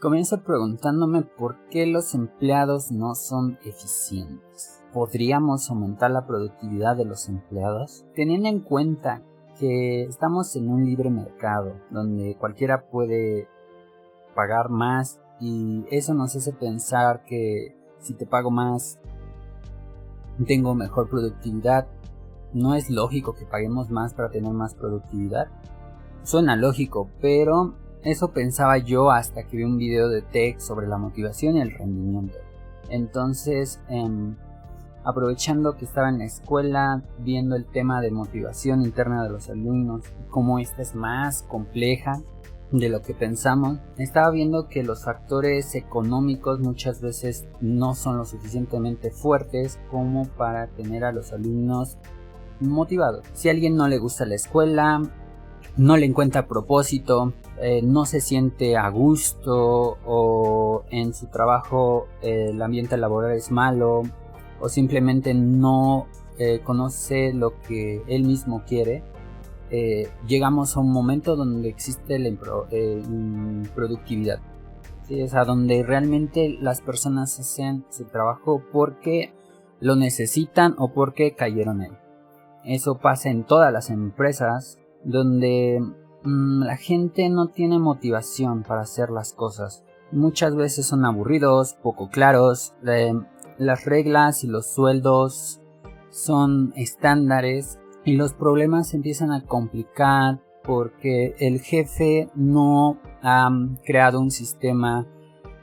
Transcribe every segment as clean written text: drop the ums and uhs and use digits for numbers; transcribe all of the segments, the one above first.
Comienzo preguntándome por qué los empleados no son eficientes. ¿Podríamos aumentar la productividad de los empleados? Teniendo en cuenta que estamos en un libre mercado donde cualquiera puede pagar más y eso nos hace pensar que si te pago más tengo mejor productividad. ¿No es lógico que paguemos más para tener más productividad? Suena lógico, pero eso pensaba yo hasta que vi un video de TED sobre la motivación y el rendimiento. Entonces, aprovechando que estaba en la escuela, viendo el tema de motivación interna de los alumnos, cómo esta es más compleja de lo que pensamos, estaba viendo que los factores económicos muchas veces no son lo suficientemente fuertes como para tener a los alumnos motivados. Si a alguien no le gusta la escuela, no le encuentra propósito, no se siente a gusto o en su trabajo el ambiente laboral es malo o simplemente no conoce lo que él mismo quiere, llegamos a un momento donde existe la improductividad, ¿sí? O sea, donde realmente las personas hacen su trabajo porque lo necesitan o porque cayeron en él. Eso pasa en todas las empresas donde la gente no tiene motivación para hacer las cosas. Muchas veces son aburridos, poco claros, las reglas y los sueldos son estándares y los problemas se empiezan a complicar porque el jefe no ha creado un sistema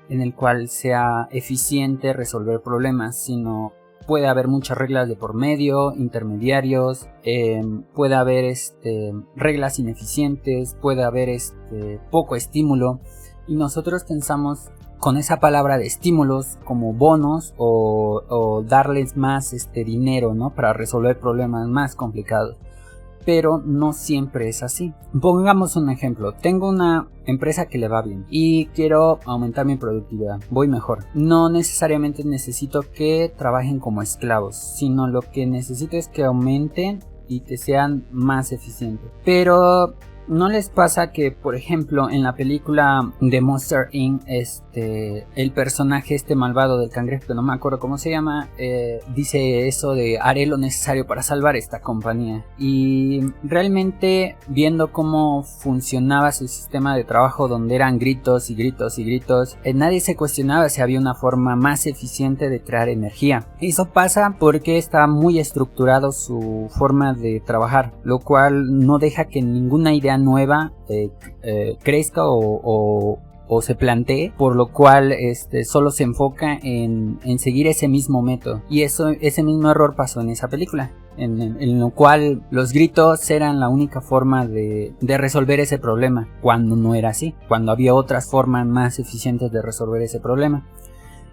en el cual sea eficiente resolver problemas, sino puede haber muchas reglas de por medio, intermediarios, puede haber reglas ineficientes, puede haber poco estímulo y nosotros pensamos con esa palabra de estímulos como bonos o darles más dinero, ¿no? Para resolver problemas más complicados. Pero no siempre es así. Pongamos un ejemplo. Tengo una empresa que le va bien y quiero aumentar mi productividad. Voy mejor. No necesariamente necesito que trabajen como esclavos, sino lo que necesito es que aumenten y que sean más eficientes. Pero ¿no les pasa que, por ejemplo, en la película de Monster Inc., el personaje malvado del cangrejo, que no me acuerdo cómo se llama, dice eso de haré lo necesario para salvar esta compañía? Y realmente viendo cómo funcionaba su sistema de trabajo, donde eran gritos y gritos y gritos, nadie se cuestionaba si había una forma más eficiente de crear energía. Eso pasa porque está muy estructurado su forma de trabajar, lo cual no deja que ninguna idea nueva crezca o se plantee, por lo cual solo se enfoca en seguir ese mismo método. Y ese mismo error pasó en esa película, en lo cual los gritos eran la única forma de resolver ese problema, cuando no era así, cuando había otras formas más eficientes de resolver ese problema.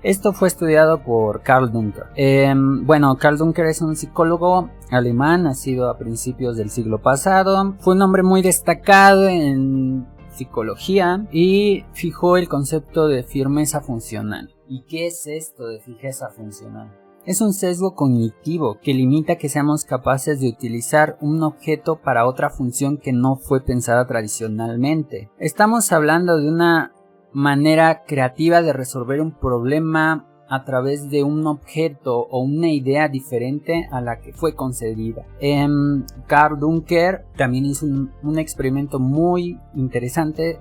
Esto fue estudiado por Karl Duncker. Karl Duncker es un psicólogo alemán, nacido a principios del siglo pasado. Fue un hombre muy destacado en psicología y fijó el concepto de firmeza funcional. ¿Y qué es esto de fijeza funcional? Es un sesgo cognitivo que limita que seamos capaces de utilizar un objeto para otra función que no fue pensada tradicionalmente. Estamos hablando de una manera creativa de resolver un problema a través de un objeto o una idea diferente a la que fue concebida. Karl Duncker también hizo un experimento muy interesante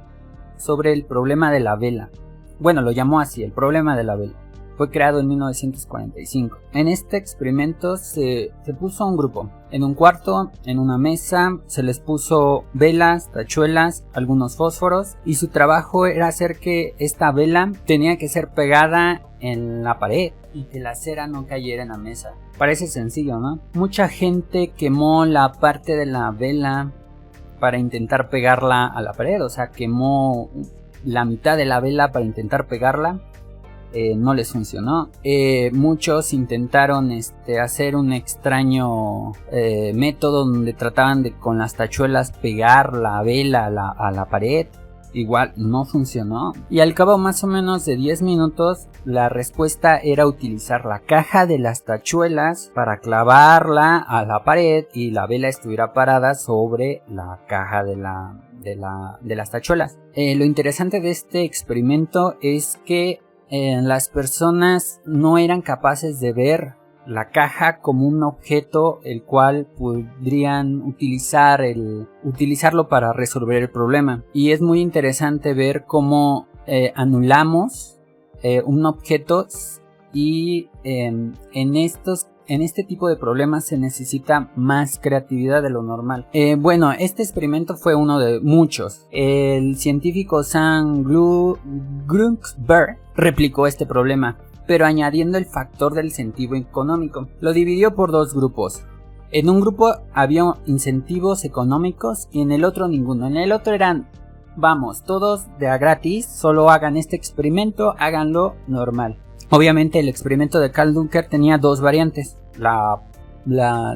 sobre el problema de la vela. Bueno, lo llamó así, el problema de la vela. Fue creado en 1945. En este experimento se puso a un grupo en un cuarto, en una mesa, se les puso velas, tachuelas, algunos fósforos y su trabajo era hacer que esta vela tenía que ser pegada en la pared y que la cera no cayera en la mesa. Parece sencillo, ¿no? Mucha gente quemó la parte de la vela para intentar pegarla a la pared, o sea, quemó la mitad de la vela para intentar pegarla. No les funcionó. Muchos intentaron hacer un extraño método donde trataban de con las tachuelas pegar la vela a la pared. Igual no funcionó. Y al cabo más o menos de 10 minutos la respuesta era utilizar la caja de las tachuelas para clavarla a la pared y la vela estuviera parada sobre la caja de de las tachuelas. Lo interesante de este experimento es que las personas no eran capaces de ver la caja como un objeto el cual podrían utilizarlo para resolver el problema. Y es muy interesante ver cómo anulamos un objeto y en este tipo de problemas se necesita más creatividad de lo normal. Bueno, este experimento fue uno de muchos. El científico Sam Grunsberg replicó este problema, pero añadiendo el factor del incentivo económico. Lo dividió por dos grupos. En un grupo había incentivos económicos y en el otro ninguno. En el otro eran, vamos, todos de a gratis, solo hagan este experimento, háganlo normal. Obviamente el experimento de Karl Duncker tenía dos variantes,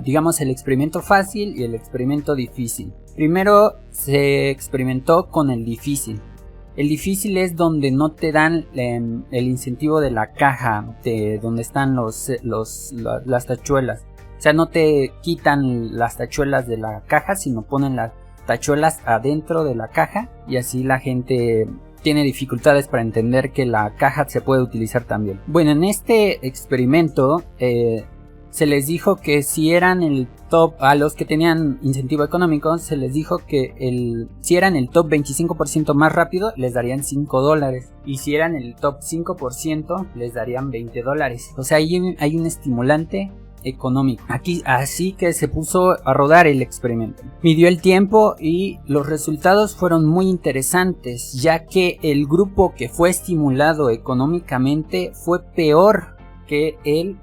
digamos el experimento fácil y el experimento difícil. Primero se experimentó con el difícil. El difícil es donde no te dan el incentivo de la caja, de donde están las tachuelas. O sea, no te quitan las tachuelas de la caja, sino ponen las tachuelas adentro de la caja y así la gente tiene dificultades para entender que la caja se puede utilizar también. Bueno, en este experimento se les dijo que si eran el top, a los que tenían incentivo económico, se les dijo que si eran el top 25% más rápido, les darían $5. Y si eran el top 5%, les darían $20. O sea, hay un estimulante económico. Aquí, así que se puso a rodar el experimento. Midió el tiempo y los resultados fueron muy interesantes, ya que el grupo que fue estimulado económicamente fue peor que el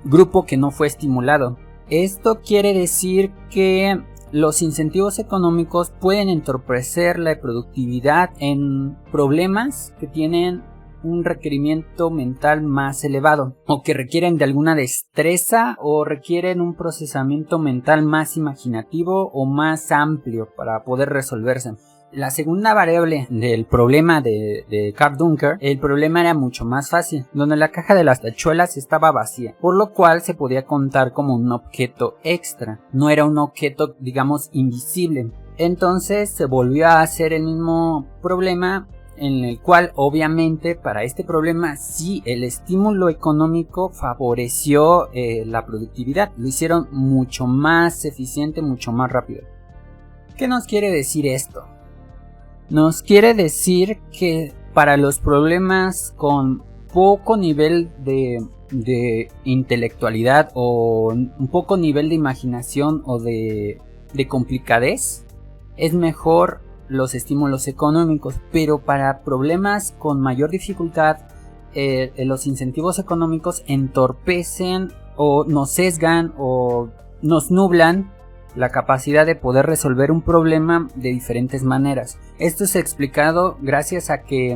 grupo que no fue estimulado. Esto quiere decir que los incentivos económicos pueden entorpecer la productividad en problemas que tienen un requerimiento mental más elevado o que requieren de alguna destreza o requieren un procesamiento mental más imaginativo o más amplio para poder resolverse. La segunda variable del problema de Karl Duncker, el problema era mucho más fácil, donde la caja de las tachuelas estaba vacía, por lo cual se podía contar como un objeto extra, no era un objeto, digamos, invisible. Entonces se volvió a hacer el mismo problema, en el cual obviamente para este problema sí el estímulo económico favoreció la productividad, lo hicieron mucho más eficiente, mucho más rápido. ¿Qué nos quiere decir esto? Nos quiere decir que para los problemas con poco nivel de intelectualidad o un poco nivel de imaginación o de complicadez, es mejor los estímulos económicos, pero para problemas con mayor dificultad los incentivos económicos entorpecen o nos sesgan o nos nublan la capacidad de poder resolver un problema de diferentes maneras. Esto es explicado gracias a que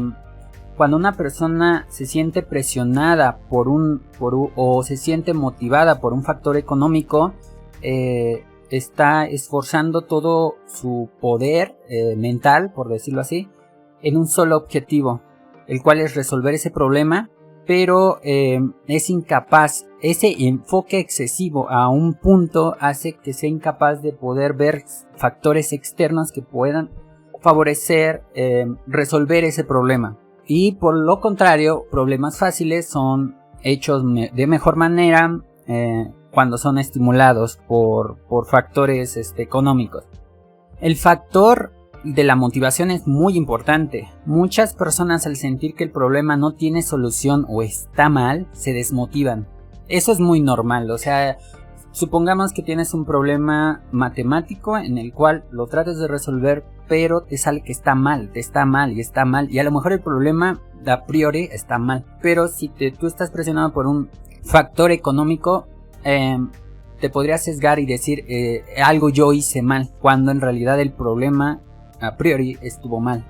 cuando una persona se siente presionada o se siente motivada por un factor económico, está esforzando todo su poder mental, por decirlo así, en un solo objetivo, el cual es resolver ese problema, pero es incapaz. Ese enfoque excesivo a un punto hace que sea incapaz de poder ver factores externos que puedan favorecer resolver ese problema. Y por lo contrario, problemas fáciles son hechos de mejor manera cuando son estimulados por factores económicos. El factor de la motivación es muy importante. Muchas personas, al sentir que el problema no tiene solución o está mal, se desmotivan. Eso es muy normal. O sea, supongamos que tienes un problema matemático en el cual lo tratas de resolver, pero te sale que está mal y a lo mejor el problema a priori está mal, pero si tú estás presionado por un factor económico, te podrías sesgar y decir algo yo hice mal, cuando en realidad el problema a priori estuvo mal.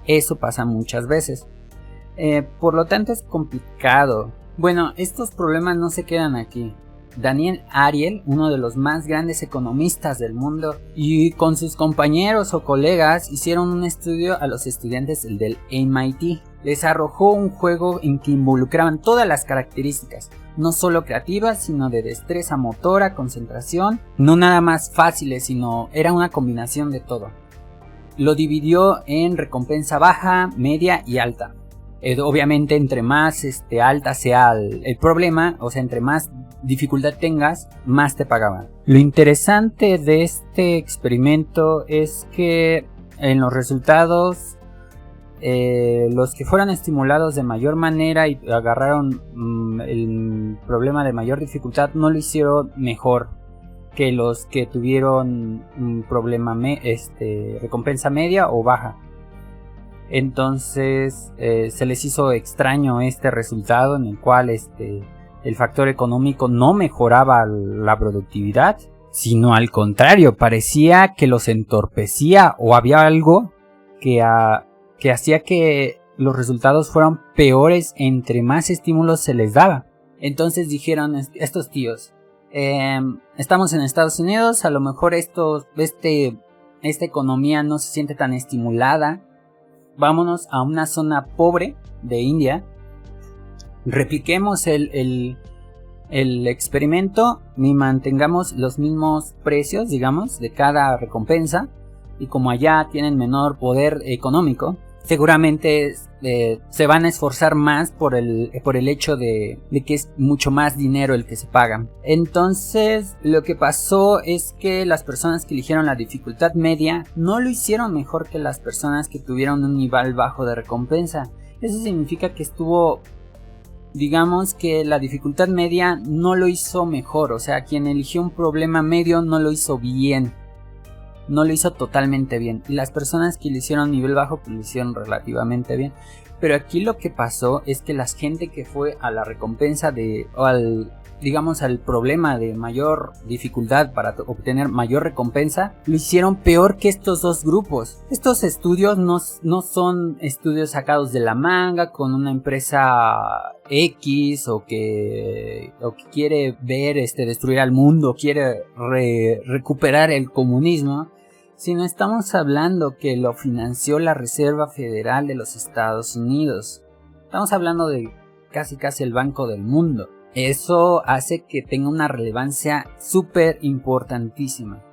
Eso pasa muchas veces, por lo tanto es complicado. Bueno, estos problemas no se quedan aquí. Daniel Ariely, uno de los más grandes economistas del mundo, y con sus compañeros o colegas hicieron un estudio a los estudiantes del MIT. Les arrojó un juego en que involucraban todas las características, no solo creativas, sino de destreza motora, concentración, no nada más fáciles, sino era una combinación de todo. lo dividió en recompensa baja, media y alta. Obviamente entre más alta sea el problema, o sea, entre más dificultad tengas, más te pagaban. Lo interesante de este experimento es que en los resultados, los que fueron estimulados de mayor manera y agarraron el problema de mayor dificultad no lo hicieron mejor que los que tuvieron un problema recompensa media o baja. Entonces se les hizo extraño este resultado en el cual el factor económico no mejoraba la productividad, sino al contrario, parecía que los entorpecía o había algo que hacía que los resultados fueran peores entre más estímulos se les daba. Entonces dijeron estos tíos, estamos en Estados Unidos, a lo mejor esta economía no se siente tan estimulada, vámonos a una zona pobre de India, repliquemos el experimento y mantengamos los mismos precios, digamos, de cada recompensa, y como allá tienen menor poder económico, seguramente se van a esforzar más por el hecho de que es mucho más dinero el que se paga. Entonces lo que pasó es que las personas que eligieron la dificultad media no lo hicieron mejor que las personas que tuvieron un nivel bajo de recompensa. Eso significa que digamos que la dificultad media no lo hizo mejor, o sea, quien eligió un problema medio no lo hizo bien. No lo hizo totalmente bien. Y las personas que lo hicieron nivel bajo pues lo hicieron relativamente bien. Pero aquí lo que pasó es que la gente que fue a la recompensa al problema de mayor dificultad para obtener mayor recompensa, lo hicieron peor que estos dos grupos. Estos estudios no son estudios sacados de la manga con una empresa X o que quiere ver destruir al mundo, quiere recuperar el comunismo, sino estamos hablando que lo financió la Reserva Federal de los Estados Unidos. Estamos hablando de casi el Banco del Mundo. Eso hace que tenga una relevancia súper importantísima.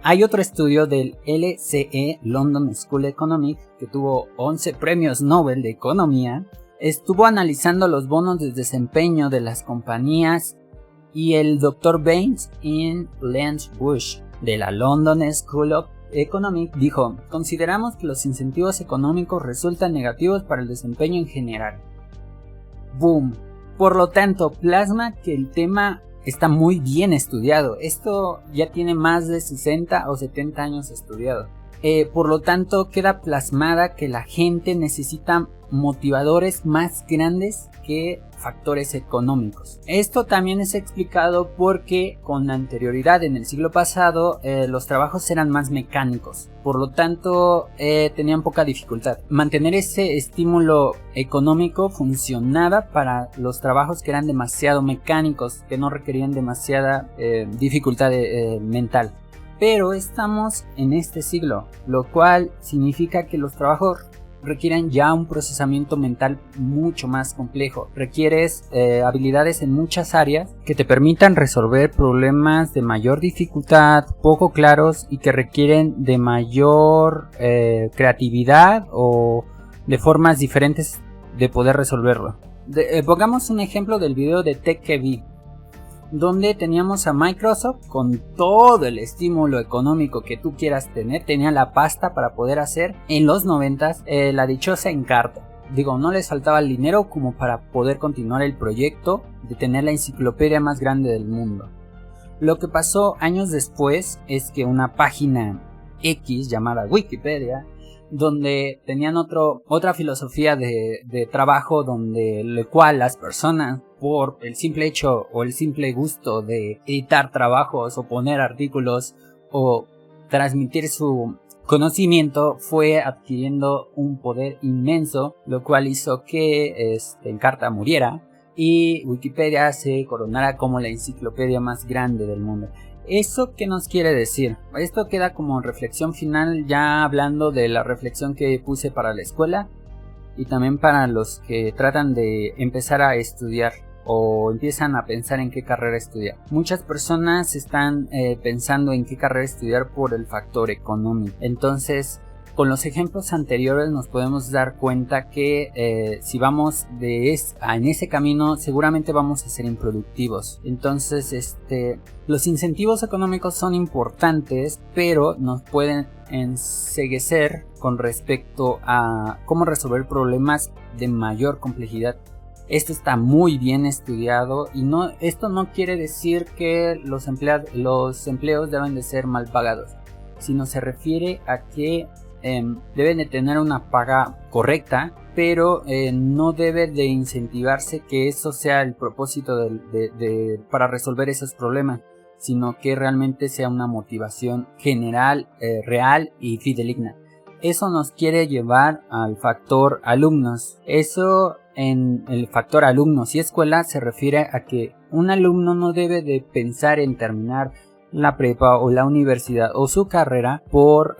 Hay otro estudio del LSE, London School of Economics, que tuvo 11 premios Nobel de Economía. Estuvo analizando los bonos de desempeño de las compañías y el Dr. Baines y Lance Bush de la London School of Economics dijo: consideramos que los incentivos económicos resultan negativos para el desempeño en general. ¡Boom! Por lo tanto, plasma que el tema está muy bien estudiado. Esto ya tiene más de 60 o 70 años estudiado. Por lo tanto, queda plasmada que la gente necesita motivadores más grandes que factores económicos. Esto también es explicado porque con anterioridad en el siglo pasado los trabajos eran más mecánicos, por lo tanto tenían poca dificultad. Mantener ese estímulo económico funcionaba para los trabajos que eran demasiado mecánicos, que no requerían demasiada dificultad mental. Pero estamos en este siglo, lo cual significa que los trabajos requieren ya un procesamiento mental mucho más complejo. Requieres habilidades en muchas áreas que te permitan resolver problemas de mayor dificultad, poco claros y que requieren de mayor creatividad o de formas diferentes de poder resolverlo. Pongamos un ejemplo del video de Tech que vi, donde teníamos a Microsoft con todo el estímulo económico que tú quieras tener. Tenía la pasta para poder hacer en los 90s la dichosa Encarta. Digo, no les faltaba el dinero como para poder continuar el proyecto de tener la enciclopedia más grande del mundo. Lo que pasó años después es que una página X llamada Wikipedia, donde tenían otra filosofía de trabajo, donde lo cual las personas, por el simple hecho o el simple gusto de editar trabajos o poner artículos o transmitir su conocimiento, fue adquiriendo un poder inmenso, lo cual hizo que Encarta muriera y Wikipedia se coronara como la enciclopedia más grande del mundo. ¿Eso qué nos quiere decir? Esto queda como reflexión final, ya hablando de la reflexión que puse para la escuela y también para los que tratan de empezar a estudiar o empiezan a pensar en qué carrera estudiar. Muchas personas están pensando en qué carrera estudiar por el factor económico. Entonces Con los ejemplos anteriores nos podemos dar cuenta que si vamos en ese camino seguramente vamos a ser improductivos. Entonces los incentivos económicos son importantes, pero nos pueden enceguecer con respecto a cómo resolver problemas de mayor complejidad. Esto está muy bien estudiado y esto no quiere decir que los empleos deben de ser mal pagados, sino se refiere a que deben de tener una paga correcta, pero no debe de incentivarse que eso sea el propósito para resolver esos problemas, sino que realmente sea una motivación general, real y fidedigna. Eso nos quiere llevar al factor alumnos. Eso en el factor alumnos y escuela se refiere a que un alumno no debe de pensar en terminar la prepa o la universidad o su carrera por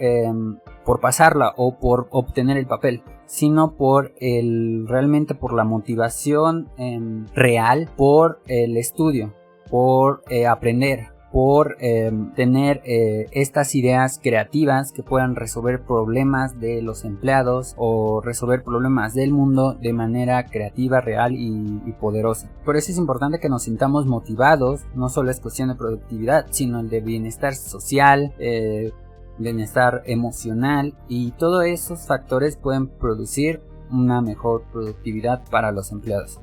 pasarla o por obtener el papel, sino realmente por la motivación real, por el estudio, por aprender, por tener estas ideas creativas que puedan resolver problemas de los empleados o resolver problemas del mundo de manera creativa, real y poderosa. Por eso es importante que nos sintamos motivados. No solo es cuestión de productividad, sino el de bienestar social, bienestar emocional, y todos esos factores pueden producir una mejor productividad para los empleados.